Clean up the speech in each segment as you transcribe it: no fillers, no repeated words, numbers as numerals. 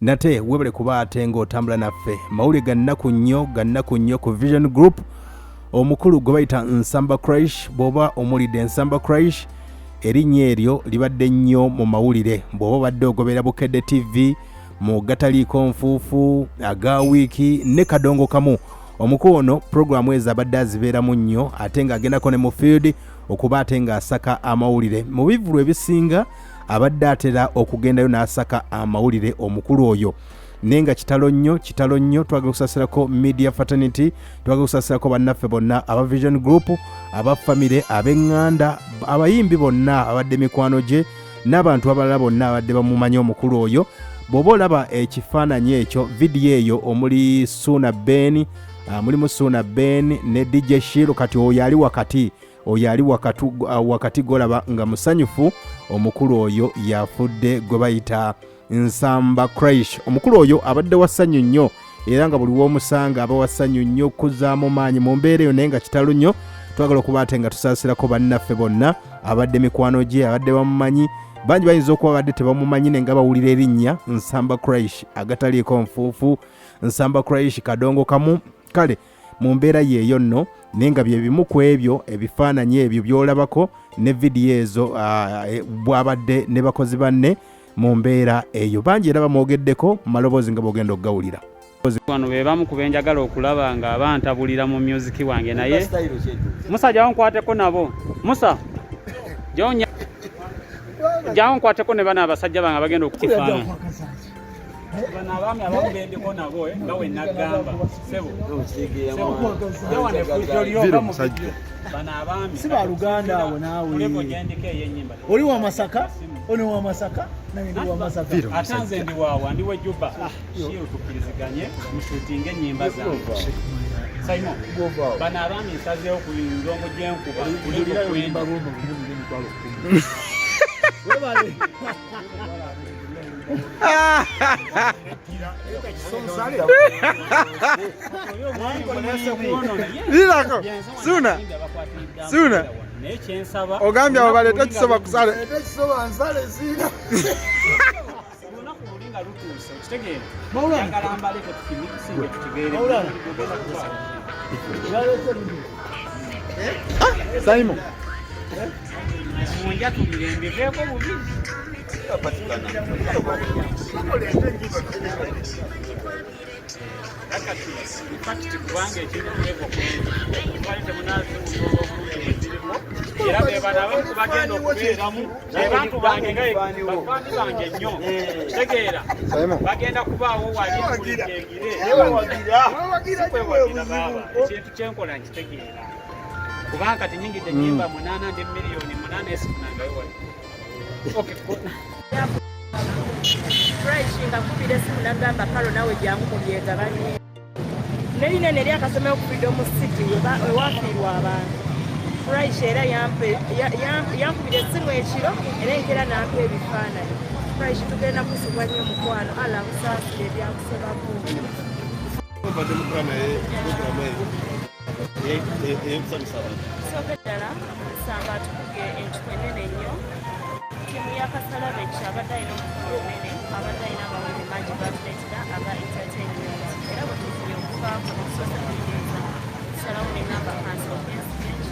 nate webale kuba ate ng'otambula naffe mawulire gannaku nnyo ku Vision Group omukulu gwe bayita Nsamba Crash bw'oba omulidde Nsamba Crash erinnya eryo libadde nnyo mu mawulire bw'oba obadde ogobera Bukedde TV mu gataliiko nfuufu aga wiiki ne kadongo kamu omukulu ono programu ezo abadde azibeeramu nnyo ate ng'agendako ne mu field okuba ate ng'asaka amawulire mu bivulu ebisinga abadde atera okugendayo n'asaka amawulire omukulu oyo nenga kitalo nnyo twagala okusasirako media fraternity twagala okusasirako bannaffe bonna aba Vision Group aba family ab'eŋŋanda abayimbi bonna abadde mikwano gye n'abantu abalala bonna abadde bamumanyi omukulu oyo bw'oba olaba ekifaananyi ekyo vidiyo eyo omuli mulimu Suna Ben ne DJ Shiro kati oyo ali wakati golaba nga musanyufu omukulu oyo yafudde gwe bayita Nsamba Crash omukulu oyo abadde wasanyu nnyo era nga buli w'omusanga aba wasanyu nnyo kuzaamu maanyi mu mbeera eyo naye nga kitalo nnyo twagala okuba ate nga tusaasirako bannaffe bonna abadde mikwano gye abadde bamumanyi bangi bayinza okuba badde tebamumanyi ne nga bawulira erinnya Nsamba Crash agataliiko nfuufu Nsamba Crash kadongo kamu kale mu mbeera yeeyo nno naye nga bye bimu ku ebyo ebifaananyi ebyo by'olabako ne vidiyo ezo bw'abadde ne bakozi banne mu mbeera eyo bangi era bamwogeddeko maloboozi nga bw'ogenda okugawulira wano be bamu ku benjagala okulaba nga bantabulira mu music wange naye Musa jawo nkwateko nabo Musa jawo nkwateko ne bana abasajja bange bagenda okukifaananyi bana abaami abamubendeko nabo nga we nagamba sebo bana abaami si baluganda abo naawe oli wa Masaka ono wa Masaka nange ndi wa Masaka atanze ndi waawa ndi wejjuba shiro tukiriziganye mushutinge ennyimba zange Simon bana abaami nsazeewo ku ndongo gy'enkuba kulira kuyimba webale Suna ogambye abo baleete kisoba kusale Simon munja tumirembeeko bubi kubanga ekintu era bebana abamu bagenda okubeeramu abantu bange bakwani bange nnyo kitegeera bagenda kubaawo wali kulingengire kwewagira baaba ekintu kyenkola nkitegeera kubanga kati nyingidde nyimba 8 ndi miliyoni 8 esifunangayo wali Fresh ngakubira simu nagamba kalo nawe jangu mubyegabanye neline neri akasomero ku Freedom City wewafiirwa abantu Fresh era yankubira simu ekiro era nkera nampa ebifaananyi Fresh tugenda kusubwa nnyo mukwano ala kusaasira ebyakusobako soka ddala nsanga tukuge enkikenene nnyo timu ya Kasalabechi abadde alina omukulu munene abadde alina amawulire mangi bakuleetera aba entertainment era bwe tufunye okuvaako mu social media tusalawo n'engamba cancel message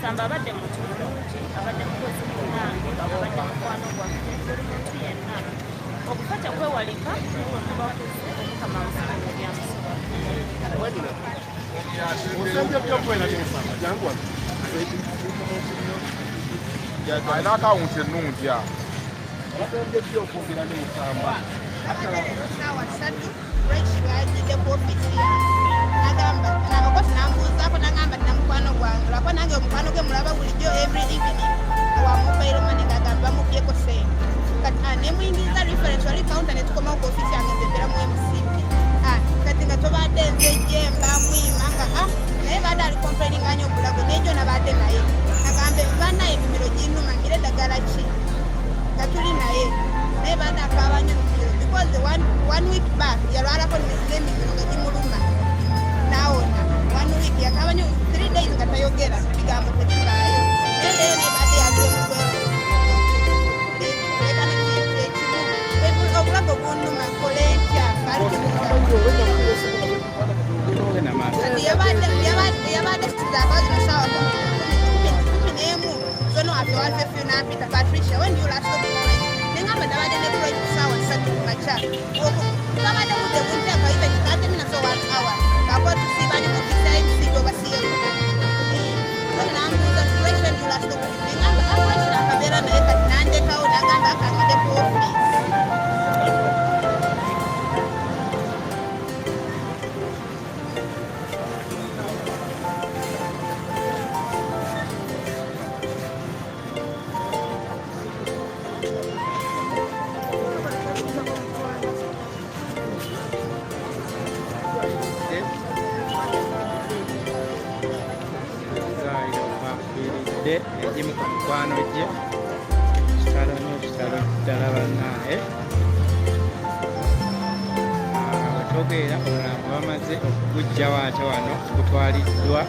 Samba abadde muntu mulungi abadde mukozi munange abadde mukwano gwaffe buli muntu yenna okukwata kwewalika newakubakuze okukama musango byamusoba alina akawunti ennungi batendedde okwogera n'ensamba nakozi nambuuzaako nagamba tina mukwano gwange lwako nange omukwano gwe mulaba bulijjo every evening wamubairo mane ngagamba mubyeko sente nemuyingiriza reference wali counter netukomawo ku ofisi yange nzemberamu MCP kati nga tobadde nzejjemba mwima nga naye baadde ali complaining anya obulago nejo nabadde naye nagambe banaye emimiro ginnuma ngire eddagala ki nga tuli naye baadde akaabanya emimiro because one week back yalwalako n'emimiro nga gimuluma nawona 1 week yakabanya 3 days nga tayogera bigambo tekibaayo naye baadde yagemugwero obulago kati yabadde sizakwazi nasawa 11 zono afewaze ffe nampita Patricia when you last talk to me nengamba nabadde ne project sawa 3 kumakya tukabadde mudde bunteeka even 30 minutes or 1 hour kakwa tusibani mu design sigo basiyo nambuuza duration you last talk to me nengamba akwekira akabeera naye kati nandekawo nagamba akanode ku office egimu ku mikwano gye kitalo ddala bannaye wetogeera omulambo bamaze okugujjawo ate wano gutwaliddwa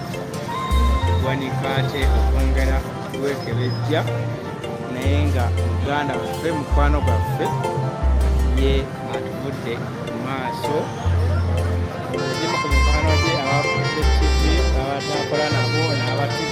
gwanika ate okwongera gwekebejja naye nga muganda waffe mukwano gwaffe ye atuvudde mu maaso egimu ku mikwano gye abafudde tv abatakola nabo n'abati